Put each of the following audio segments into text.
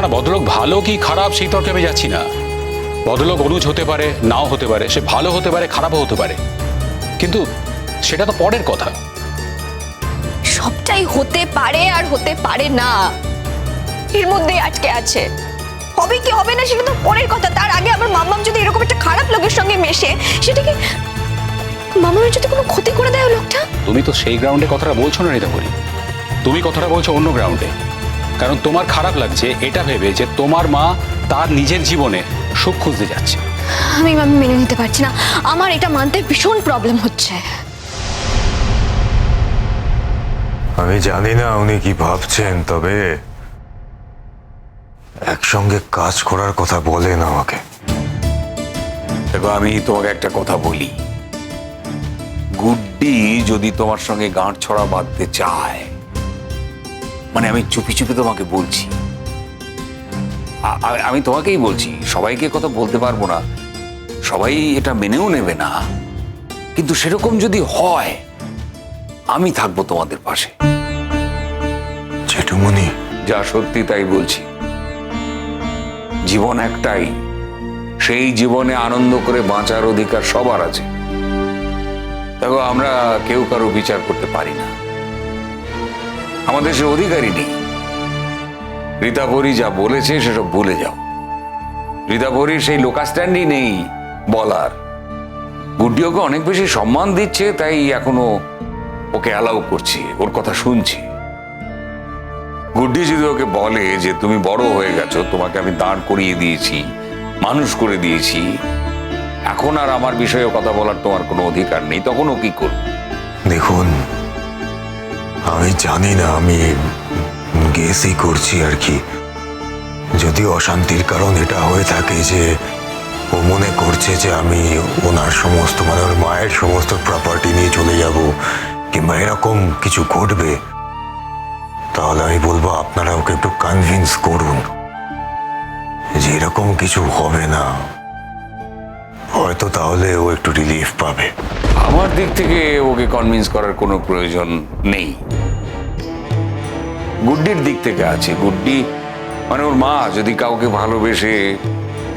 না, ভদ্রলোক ভালো কি খারাপ সেই তর্কে আমি যাচ্ছি না। ভদ্রলোক অনুজ হতে পারে, নাও হতে পারে, সে ভালো হতে পারে, খারাপও হতে পারে, কিন্তু সেটা তো পরের কথা। সবটাই হতে পারে আর হতে পারে না, এর মধ্যেই আটকে আছে। হবে কি হবে না সেটা তো পরের কথা। তার আগে আমার মাম্মাম যদি এরকম একটা খারাপ লোকের সঙ্গে মেশে, সেটাকে মামামের যদি কোনো ক্ষতি করে দেয় লোকটা। তুমি তো সেই গ্রাউন্ডে কথাটা বলছো না রিতাপরি, তুমি কথাটা বলছো অন্য গ্রাউন্ডে। কারণ তোমার খারাপ লাগছে এটা ভেবে যে তোমার মা তার নিজের জীবনে সুখ খুঁজতে যাচ্ছে। আমি মেনে নিতে পারছি না, আমার এটা মানতে ভীষণ প্রবলেম হচ্ছে। আমি জানি না উনি কি ভাবছেন, তবে একসঙ্গে কাজ করার কথা বলেন আমাকে। দেখো, আমি তোমাকে একটা কথা বলি, গুড্ডি যদি তোমার সঙ্গে গাঁট ছড়া বাঁধতে চায়, মানে আমি চুপি চুপি তোমাকে বলছি, আমি তোমাকেই বলছি, সবাইকে কথা বলতে পারবো না, সবাই এটা মেনেও নেবে না, কিন্তু সেরকম যদি হয় আমি থাকবো তোমাদের পাশে। জেঠুমনি, যা সত্যি তাই বলছি। জীবন একটাই, সেই জীবনে আনন্দ করে বাঁচার অধিকার সবার আছে। দেখো, আমরা কেউ কারো বিচার করতে পারি না, আমাদের সে অধিকারই নেই। রীতাপরি যা বলেছে সেসব ভুলে যাও। রীতাপরির সেই লোকাস্ট্যান্ডই নেই বলার। গুড্ডি ওকে অনেক বেশি সম্মান দিচ্ছে, তাই এখনো ওকে অ্যালাউ করছি, ওর কথা শুনছি। গুড্ডি যদি ওকে বলে যে তুমি বড় হয়ে গেছো, তোমাকে আমি দাঁড় করিয়ে দিয়েছি, মানুষ করে দিয়েছি, এখন আর আমার বিষয়ে কথা বলার তোমার কোনো অধিকার নেই, তখন ও কি করবে? দেখুন, আমি জানি না, আমি গেসই করছি আর কি। যদি অশান্তির কারণ এটা হয়ে থাকে যে ও মনে করছে যে আমি ওনার সমস্ত, মানে ওর মায়ের সমস্ত প্রপার্টি নিয়ে চলে যাব কিংবা এরকম কিছু ঘটবে, তাহলে আমি বলবো আপনারা ওকে একটু কনভিন্স করুন যে এরকম কিছু হবে না। হয়তো তাহলে ও একটু রিলিফ পাবে। আমার দিক থেকে ওকে কনভিন্স করার কোনো প্রয়োজন নেই, গুড্ডির দিক থেকে আছে। গুড্ডি মানে ওর মা যদি কাউকে ভালোবেসে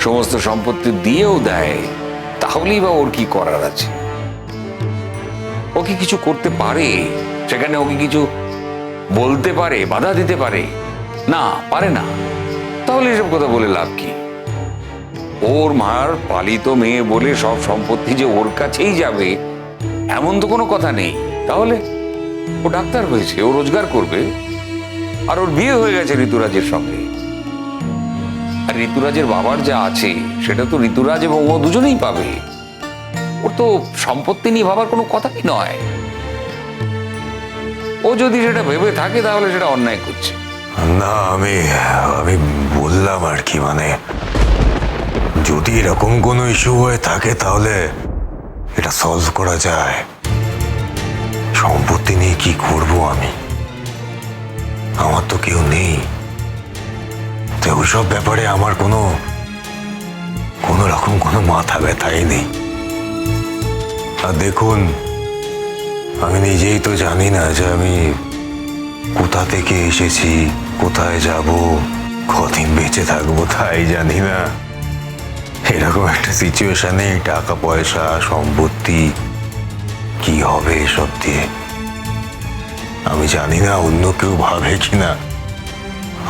সমস্ত সম্পত্তি দিয়েও দেয়, তাহলেই বা ওর কি করার আছে? ও কি কিছু করতে পারে সেখানে? ওকে কিছু বলতে পারে, বাধা দিতে পারে? না, পারে না। তাহলে এসব কথা বলে লাভ কি? ওর মার পালিত মেয়ে বলে সব সম্পত্তি যে ওর কাছেই যাবে এমন তো কোনো কথা নেই। তাহলে ও ডাক্তার হয়েছে, ও রোজগার করবে, আর ওর বিয়ে হয়ে গেছে ঋতুরাজের সঙ্গে। আর ঋতুরাজের বাবার যা আছে সেটা তো ঋতুরাজ এবং ও দুজনেই পাবে। ওর তো সম্পত্তি নিয়ে ভাবার কোনো কথাই নয়। ও যদি সেটা ভেবে থাকে তাহলে সেটা অন্যায় করছে। না, আমি বললাম আর কি, মানে যদি এরকম কোনো ইস্যু হয়ে থাকে তাহলে এটা সলভ করা যায়। সম্পত্তি নিয়ে কি করব আমি? আমার তো কেউ নেই, তো ওইসব ব্যাপারে আমার কোনো রকম কোনো মাথা ব্যথাই নেই। আর দেখুন, আমি নিজেই তো জানি না যে আমি কোথা থেকে এসেছি, কোথায় যাব, কদিন বেঁচে থাকবো তাই জানি না। এরকম একটা সিচুয়েশনে টাকা পয়সা সম্পত্তি কি হবে এসব দিয়ে আমি জানি না অন্য কেউ ভাবে কিনা,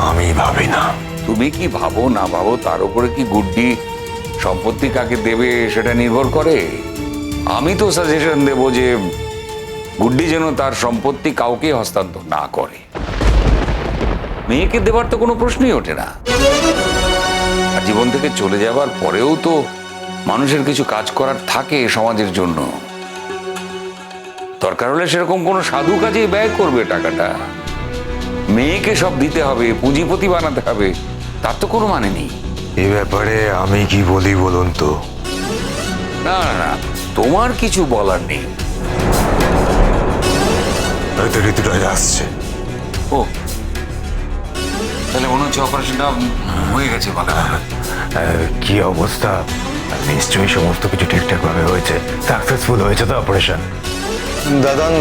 আমি ভাবি না। তুমি কি ভাবো না ভাবো তার উপরে কি গুড্ডি সম্পত্তি কাকে দেবে সেটা নির্ভর করে? আমি তো সাজেশন দেব যে গুড্ডি যেন তার সম্পত্তি কাউকে হস্তান্তর না করে। মেয়েকে দেবার তো কোনো প্রশ্নই ওঠে না। আর জীবন থেকে চলে যাবার পরেও তো মানুষের কিছু কাজ করার থাকে সমাজের জন্য। দরকার হলে সেরকম কোনো সাধু কাজেই ব্যয় করবে টাকাটা। মেয়েকে সব দিতে হবে, পুঁজিপতি বানাতে হবে, তার তো কোনো মানে নেই। এই ব্যাপারে আমি কি বলি বলুন তো? না না না, তোমার কিছু বলার নেই। হয়তো ঋতুরাজ আসছে। ও, তাহলে মনে হচ্ছে অপারেশনটা হয়ে গেছে ভালো। কি অবস্থা? নিশ্চয়ই সমস্ত কিছু ঠিকঠাক ভাবে হয়েছে, সাকসেসফুল হয়েছে তো অপারেশন? দাদান,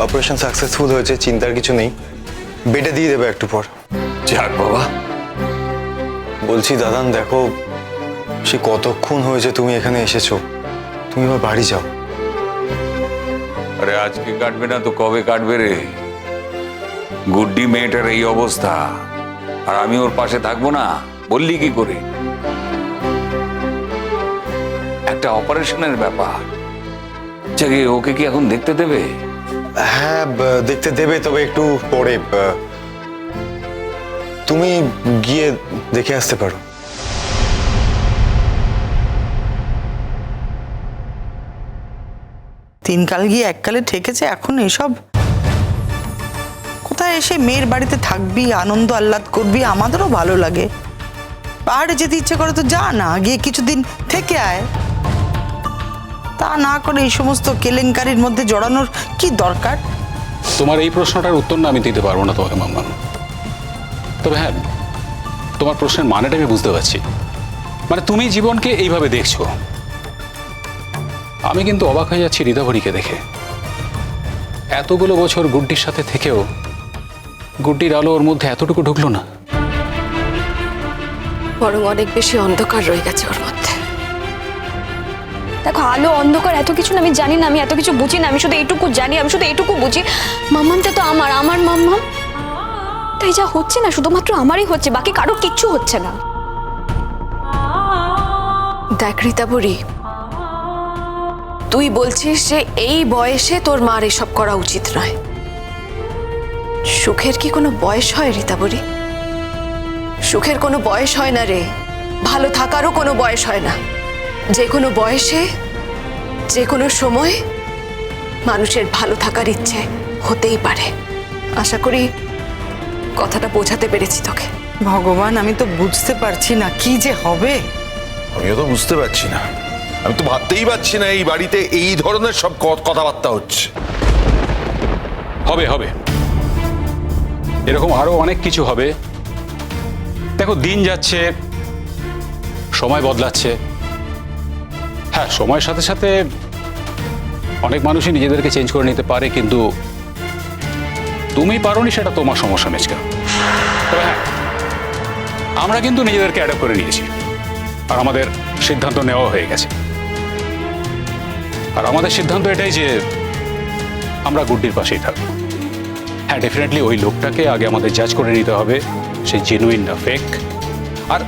অপারেশন সাকসেসফুল হয়েছে, চিন্তার কিছু নেই। বেডে দিয়ে দেবে একটু পর। যাক বাবা, বলছি দাদান, দেখো সে কতক্ষণ হয়েছে তুমি এখানে এসেছো, তুমি এবার বাড়ি যাও। আরে আজকে কাটবে না তো কবে কাটবে রে? গুড্ডি মেয়েটার এই অবস্থা, আর আমি ওর পাশে থাকবো না বললি কি করে? একটা অপারেশনের ব্যাপার, জাগে ওকে কি এখন দেখতে দেবে? হ্যাঁ, দেখতে দেবে, তবে একটু পরে। তুমি গিয়ে দেখে আসতে পারো। তিনকাল গিয়ে এককালে ঠেকেছে, এখন এসব কোথায় এসে মেয়ের বাড়িতে থাকবি, আনন্দ আহ্লাদ করবি, আমাদেরও ভালো লাগে। পাহাড়ে যেতে ইচ্ছে করে তো যা না, গিয়ে কিছুদিন থেকে আয়। তা না করে এই সমস্ত কেলেঙ্কারির মধ্যে জড়ানোর কি দরকার? তোমার এই প্রশ্নটার উত্তর না আমি দিতে পারবো না তোমাকে মাম্মা। তবে হ্যাঁ, তোমার প্রশ্নের মানেটা আমি বুঝতে পারছি। মানে তুমি জীবনকে এইভাবে দেখছো। আমি কিন্তু অবাক হয়ে যাচ্ছি ঋতাভরীকে দেখে। এতগুলো বছর গুড্ডির সাথে থেকেও গুড্ডির আলো ওর মধ্যে এতটুকু ঢুকলো না। বরং অনেক বেশি অন্ধকার রয়ে গেছে ওর মধ্যে। দেখো, আলো অন্ধকার এত কিছু না আমি জানি না, আমি এত কিছু বুঝি না। আমি শুধু এইটুকু জানি, আমি শুধু এইটুকু বুঝি, মাম্মামটা তো আমার মাম্মাম। তাই যা হচ্ছে না শুধুমাত্র আমারই হচ্ছে, বাকি কারো কিচ্ছু হচ্ছে না। দেখ ঋতাভরী, তুই বলছিস যে এই বয়সে তোর মার এসব করা উচিত নয়। সুখের কি কোনো বয়স হয় ঋতাভরী? সুখের কোনো বয়স হয় না রে, ভালো থাকারও কোনো বয়স হয় না। যে কোনো বয়সে, যে কোনো সময় মানুষের ভালো থাকার ইচ্ছে হতেই পারে। আশা করি কথাটা বোঝাতে পেরেছি তোকে। ভগবান, আমি তো বুঝতে পারছি না কি যে হবে। আমিও তো বুঝতে পারছি না, আমি তো ভাবতেই পারছি না এই বাড়িতে এই ধরনের সব কথাবার্তা হচ্ছে। হবে হবে, এরকম আরো অনেক কিছু হবে। দেখো, দিন যাচ্ছে, সময় বদলাচ্ছে। হ্যাঁ, সময়ের সাথে সাথে অনেক মানুষই নিজেদেরকে চেঞ্জ করে নিতে পারে, কিন্তু তুমি পারোনি, সেটা তোমার সমস্যা মেজকা। তবে হ্যাঁ, আমরা কিন্তু নিজেদেরকে অ্যাডাপ্ট করে নিয়েছি, আর আমাদের সিদ্ধান্ত নেওয়া হয়ে গেছে। আর আমাদের সিদ্ধান্ত এটাই যে আমরা গুড্ডির পাশেই থাকবো। হ্যাঁ, ডেফিনেটলি ওই লোকটাকে আগে আমাদের জাজ করে নিতে হবে, সে জেনুইন না ফেক। আর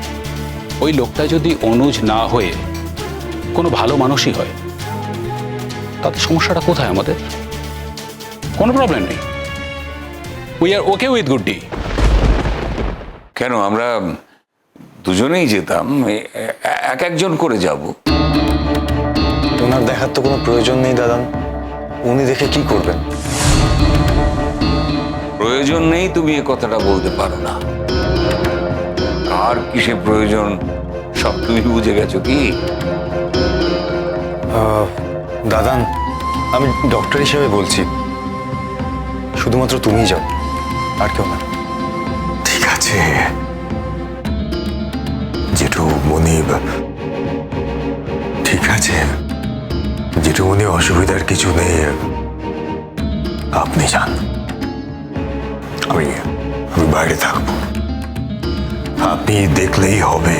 ওই লোকটা যদি অনুজ না হয়ে কোনো ভালো মানুষই হয়, তাতে সমস্যাটা কোথায় আমাদের? কোনো প্রবলেম নেই, উই আর ওকে উইথ গুড্ডি। কেন আমরা দুজনেই যেতাম, এক একজন করে যাব। ওনার দেখার তো কোনো প্রয়োজন নেই দাদান, উনি দেখে কি করবেন? প্রয়োজন নেই তুমি এ কথাটা বলতে পারো না। কার কিসে প্রয়োজন সব তুমি বুঝে গেছো কি? দাদান, আমি ডক্টর হিসেবে বলছি, শুধুমাত্র তুমিই যাও, আর কেউ না। ঠিক আছে জেঠু মনিব, ঠিক আছে জেঠু মনি, অসুবিধার কিছু নেই, আপনি যান। আমি বাইরে থাকবো, আপনি দেখলেই হবে।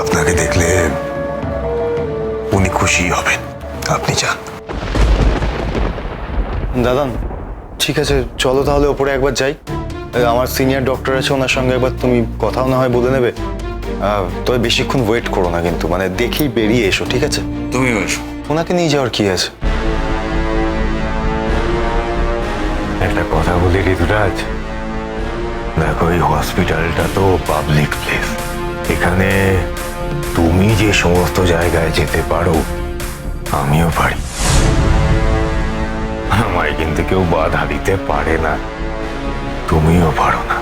আপনাকে দেখলে উনি খুশি হবেন, আপনি যান। দাদান, ঠিক আছে, চলো তাহলে ওপরে একবার যাই। আমার সিনিয়র ডক্টর আছে, ওনার সঙ্গে একবার তুমি কথাও না হয় বলে নেবে। তবে বেশিক্ষণ ওয়েট করো না কিন্তু, মানে দেখেই বেরিয়ে এসো, ঠিক আছে? তুমি এসো। ওনাকে নিয়ে যাওয়ার কি আছে? একটা কথা বলি ঋতুরাজ, দেখো এই হসপিটালটা তো পাবলিক প্লেস। এখানে তুমি যে সমস্ত জায়গায় যেতে পারো, আমিও পারি। আমায় কিন্তু কেউ বাধা দিতে পারে না, তুমিও পারো না।